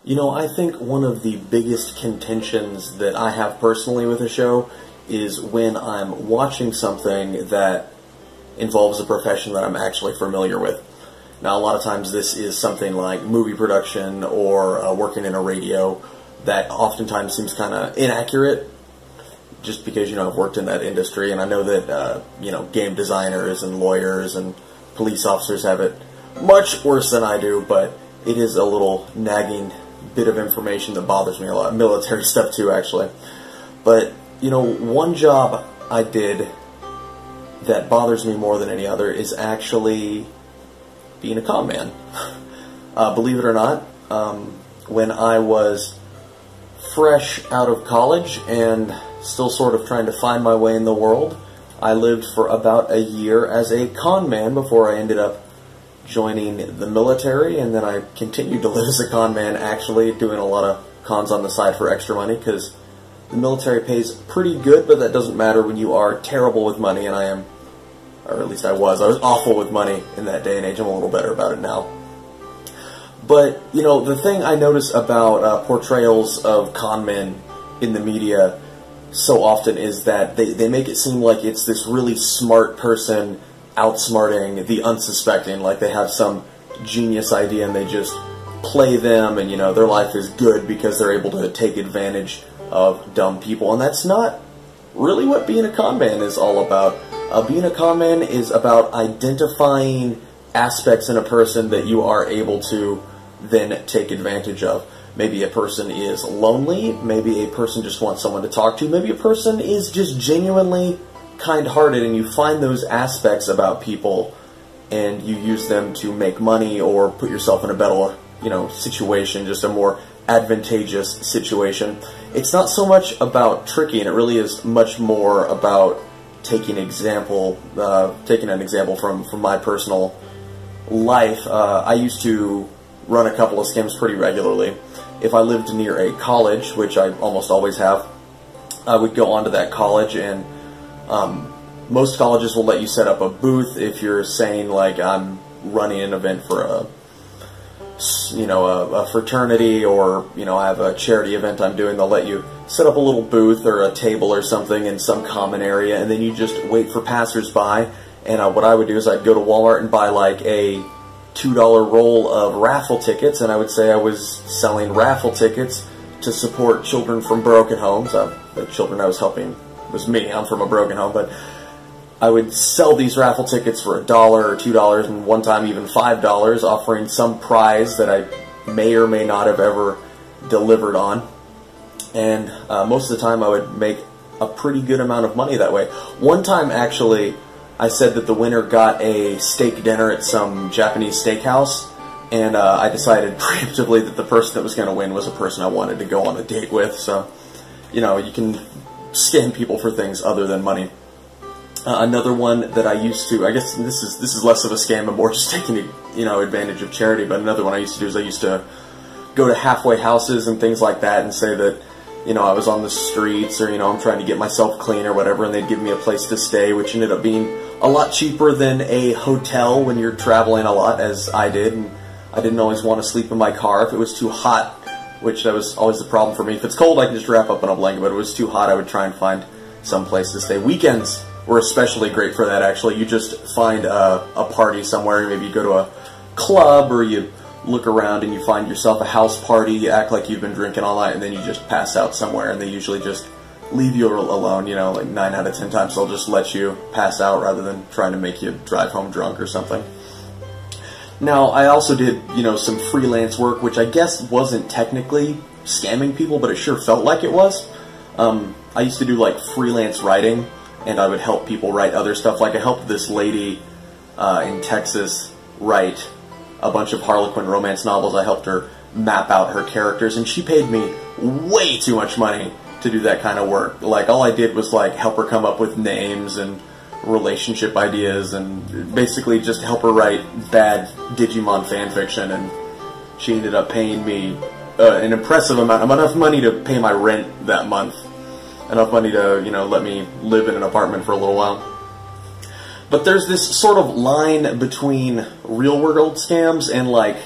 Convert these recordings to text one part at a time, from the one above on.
You know, I think one of the biggest contentions that I have personally with a show is when I'm watching something that involves a profession that I'm actually familiar with. Now, a lot of times this is something like movie production or working in a radio that oftentimes seems kind of inaccurate just because, you know, I've worked in that industry and I know that, you know, game designers and lawyers and police officers have it much worse than I do, but it is a little nagging bit of information that bothers me a lot. Military stuff too, actually. But, you know, one job I did that bothers me more than any other is actually being a con man. Believe it or not, when I was fresh out of college and still sort of trying to find my way in the world, I lived for about a year as a con man before I ended up joining the military, and then I continued to live as a con man, actually doing a lot of cons on the side for extra money, because the military pays pretty good, but that doesn't matter when you are terrible with money, and I am, or at least I was awful with money in that day and age. I'm a little better about it now. But, you know, the thing I notice about portrayals of con men in the media so often is that they make it seem like it's this really smart person outsmarting the unsuspecting, like they have some genius idea and they just play them, and, you know, their life is good because they're able to take advantage of dumb people. And that's not really what being a con man is all about. Being a con man is about identifying aspects in a person that you are able to then take advantage of. Maybe a person is lonely, maybe a person just wants someone to talk to, maybe a person is just genuinely kind-hearted, and you find those aspects about people and you use them to make money or put yourself in a better, you know, situation, just a more advantageous situation. It's not so much about tricking, it really is much more about taking an example from my personal life. I used to run a couple of scams pretty regularly. If I lived near a college, which I almost always have, I would go onto that college, and most colleges will let you set up a booth if you're saying, like, I'm running an event for a fraternity, or, you know, I have a charity event I'm doing. They'll let you set up a little booth or a table or something in some common area, and then you just wait for passersby. And what I would do is I'd go to Walmart and buy like a $2 roll of raffle tickets, and I would say I was selling raffle tickets to support children from broken homes. The children I was helping was me. I'm from a broken home, but I would sell these raffle tickets for $1 or $2, and one time even $5, offering some prize that I may or may not have ever delivered on. And most of the time I would make a pretty good amount of money that way. One time, actually, I said that the winner got a steak dinner at some Japanese steakhouse, and I decided preemptively that the person that was going to win was a person I wanted to go on a date with. So, you know, you can scam people for things other than money. Another one that I used to, I guess this is less of a scam and more just taking, you know, advantage of charity, but another one I used to do is I used to go to halfway houses and things like that and say that, you know, I was on the streets, or, you know, I'm trying to get myself clean or whatever, and they'd give me a place to stay, which ended up being a lot cheaper than a hotel when you're traveling a lot, as I did. And I didn't always want to sleep in my car if it was too hot, which that was always the problem for me. If it's cold, I can just wrap up in a blanket, but if it was too hot, I would try and find some place to stay. Weekends were especially great for that, actually. You just find a party somewhere, maybe you go to a club, or you look around and you find yourself a house party, you act like you've been drinking all night, and then you just pass out somewhere, and they usually just leave you alone. You know, like 9 out of 10 times they'll just let you pass out rather than trying to make you drive home drunk or something. Now, I also did, you know, some freelance work, which I guess wasn't technically scamming people, but it sure felt like it was. I used to do, like, freelance writing, and I would help people write other stuff. Like, I helped this lady in Texas write a bunch of Harlequin romance novels. I helped her map out her characters, and she paid me way too much money to do that kind of work. Like, all I did was, like, help her come up with names and relationship ideas, and basically just help her write bad Digimon fanfiction, and she ended up paying me an impressive amount, enough money to pay my rent that month, enough money to, you know, let me live in an apartment for a little while. But there's this sort of line between real-world scams and, like,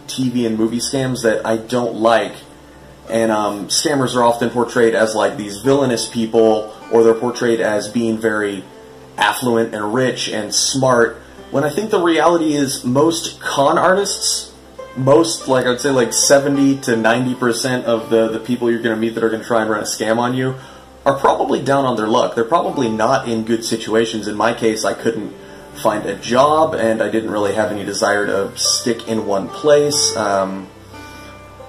TV and movie scams that I don't like. And scammers are often portrayed as like these villainous people, or they're portrayed as being very affluent and rich and smart, when I think the reality is most con artists, like I'd say like 70 to 90% of the people you're going to meet that are going to try and run a scam on you are probably down on their luck. They're probably not in good situations. In my case, I couldn't find a job, and I didn't really have any desire to stick in one place.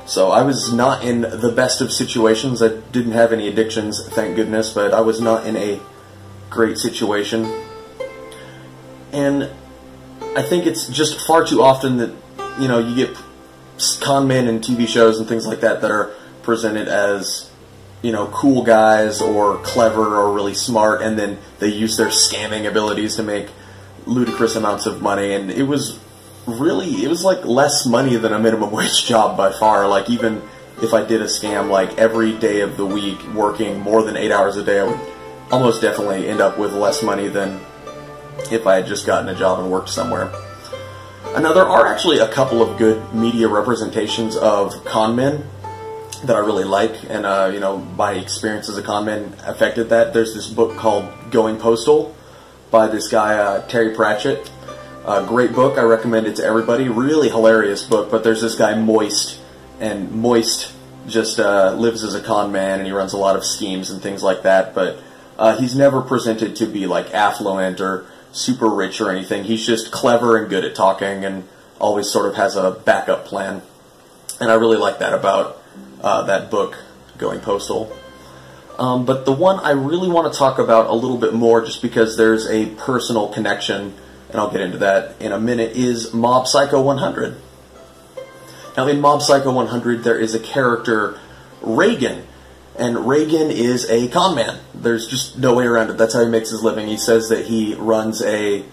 So I was not in the best of situations. I didn't have any addictions, thank goodness, but I was not in a great situation. And I think it's just far too often that, you know, you get con men in TV shows and things like that that are presented as, you know, cool guys or clever or really smart, and then they use their scamming abilities to make ludicrous amounts of money. And it was like less money than a minimum wage job by far. Like, even if I did a scam like every day of the week, working more than 8 hours a day, I would almost definitely end up with less money than if I had just gotten a job and worked somewhere. Now, there are actually a couple of good media representations of con men that I really like, and you know, my experience as a con man affected that. There's this book called Going Postal by this guy, Terry Pratchett. Great book. I recommend it to everybody. Really hilarious book. But there's this guy, Moist, and Moist just lives as a con man, and he runs a lot of schemes and things like that. But he's never presented to be like affluent or super rich or anything. He's just clever and good at talking, and always sort of has a backup plan. And I really like that about that book, Going Postal. But the one I really want to talk about a little bit more, just because there's a personal connection, and I'll get into that in a minute, is Mob Psycho 100. Now, in Mob Psycho 100, there is a character, Reagan, and Reagan is a con man. There's just no way around it. That's how he makes his living. He says that he runs a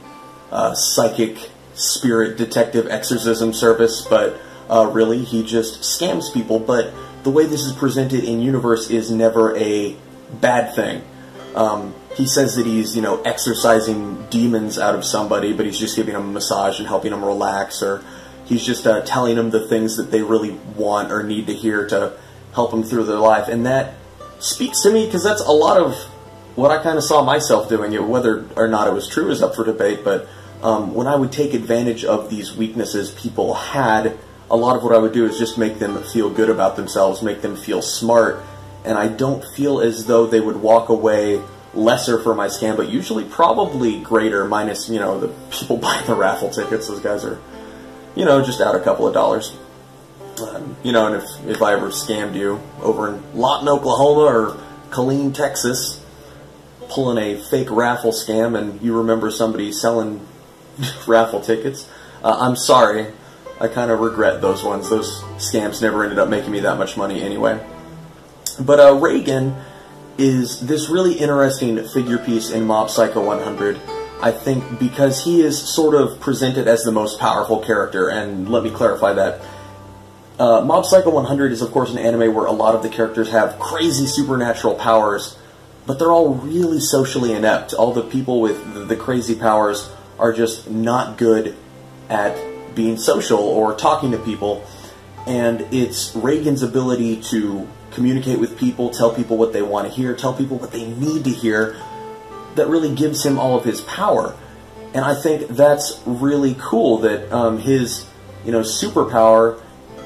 psychic spirit detective exorcism service, but really, he just scams people. But the way this is presented in universe is never a bad thing. He says that he's, you know, exorcising demons out of somebody, but he's just giving them a massage and helping them relax, or he's just telling them the things that they really want or need to hear to help them through their life. And that speaks to me, because that's a lot of what I kind of saw myself doing. Whether or not it was true is up for debate, but when I would take advantage of these weaknesses people had, a lot of what I would do is just make them feel good about themselves, make them feel smart, and I don't feel as though they would walk away lesser for my scam, but usually probably greater, minus, you know, the people buying the raffle tickets. Those guys are, you know, just out a couple of dollars. You know, and if I ever scammed you over in Lawton, Oklahoma, or Killeen, Texas, pulling a fake raffle scam, and you remember somebody selling raffle tickets, I'm sorry. I kind of regret those ones. Those scams never ended up making me that much money anyway. But Reagan is this really interesting figure piece in Mob Psycho 100, I think, because he is sort of presented as the most powerful character, and let me clarify that. Mob Psycho 100 is, of course, an anime where a lot of the characters have crazy supernatural powers, but they're all really socially inept. All the people with the crazy powers are just not good at being social or talking to people, and it's Reagan's ability to communicate with people, tell people what they want to hear, tell people what they need to hear, that really gives him all of his power. And I think that's really cool that his, you know, superpower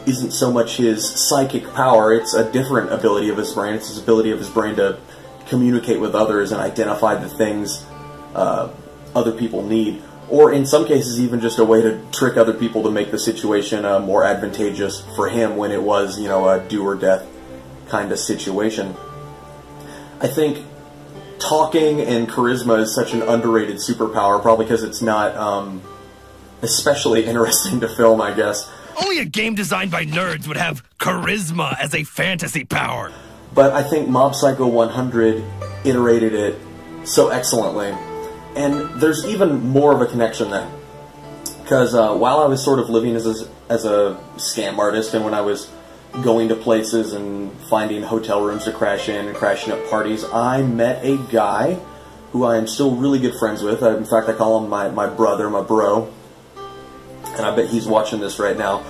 isn't so much his psychic power, it's a different ability of his brain. It's his ability of his brain to communicate with others and identify the things other people need. Or in some cases, even just a way to trick other people to make the situation more advantageous for him when it was, you know, a do or death kind of situation. I think talking and charisma is such an underrated superpower, probably because it's not especially interesting to film, I guess. Only a game designed by nerds would have charisma as a fantasy power. But I think Mob Psycho 100 iterated it so excellently. And there's even more of a connection there. Because while I was sort of living as a scam artist, and when I was going to places and finding hotel rooms to crash in and crashing at parties, I met a guy who I am still really good friends with. In fact, I call him my brother, my bro. And I bet he's watching this right now.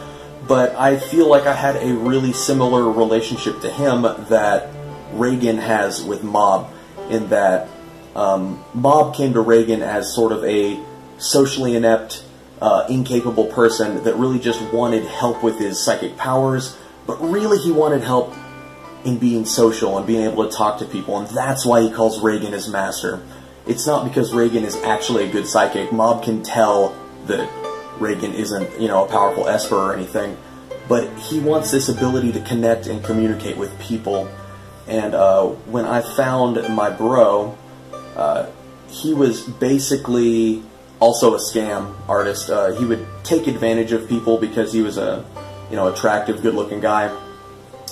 but I feel like I had a really similar relationship to him that Reagan has with Mob, in that Mob came to Reagan as sort of a socially inept, incapable person that really just wanted help with his psychic powers, but really he wanted help in being social and being able to talk to people, and that's why he calls Reagan his master. It's not because Reagan is actually a good psychic. Mob can tell that Reagan isn't, you know, a powerful Esper or anything, but he wants this ability to connect and communicate with people. And when I found my bro, he was basically also a scam artist. He would take advantage of people because he was a, you know, attractive, good-looking guy,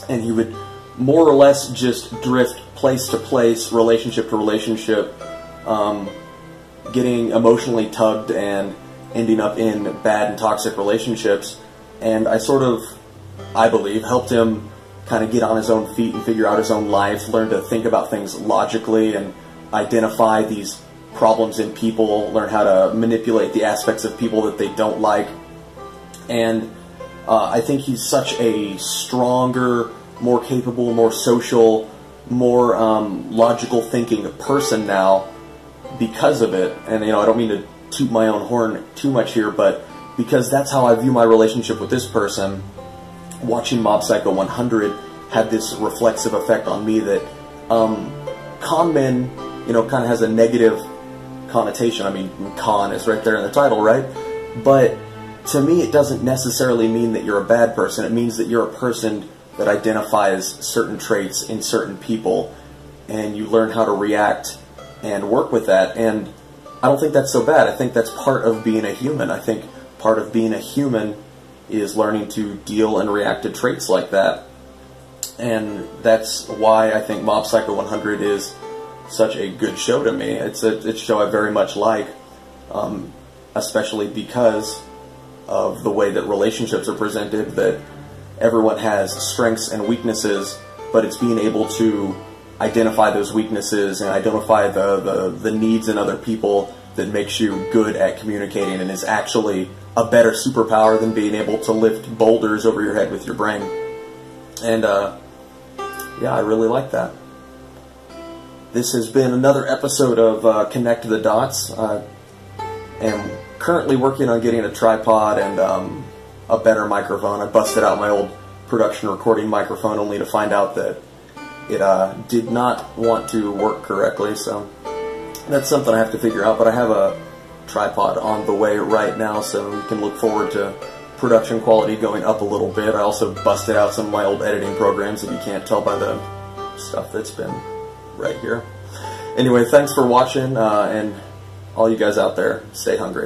and he would more or less just drift place to place, relationship to relationship, getting emotionally tugged and ending up in bad and toxic relationships. And I sort of, I believe, helped him kind of get on his own feet and figure out his own life, learn to think about things logically and identify these problems in people, learn how to manipulate the aspects of people that they don't like. And I think he's such a stronger, more capable, more social, more logical thinking person now because of it. And, you know, I don't mean to toot my own horn too much here, but because that's how I view my relationship with this person, watching Mob Psycho 100 had this reflexive effect on me that con men, you know, kind of has a negative connotation. I mean, con is right there in the title, right? But to me, it doesn't necessarily mean that you're a bad person. It means that you're a person that identifies certain traits in certain people, and you learn how to react and work with that. And I don't think that's so bad. I think that's part of being a human. I think part of being a human is learning to deal and react to traits like that. And that's why I think Mob Psycho 100 is such a good show to me. It's a show I very much like, especially because of the way that relationships are presented, that everyone has strengths and weaknesses, but it's being able to identify those weaknesses and identify the needs in other people that makes you good at communicating and is actually a better superpower than being able to lift boulders over your head with your brain. And yeah, I really like that. This has been another episode of Connect the Dots. I am currently working on getting a tripod and a better microphone. I busted out my old production recording microphone only to find out that it did not want to work correctly, so that's something I have to figure out. But I have a tripod on the way right now, so we can look forward to production quality going up a little bit. I also busted out some of my old editing programs, if you can't tell by the stuff that's been right here. Anyway, thanks for watching, and all you guys out there, stay hungry.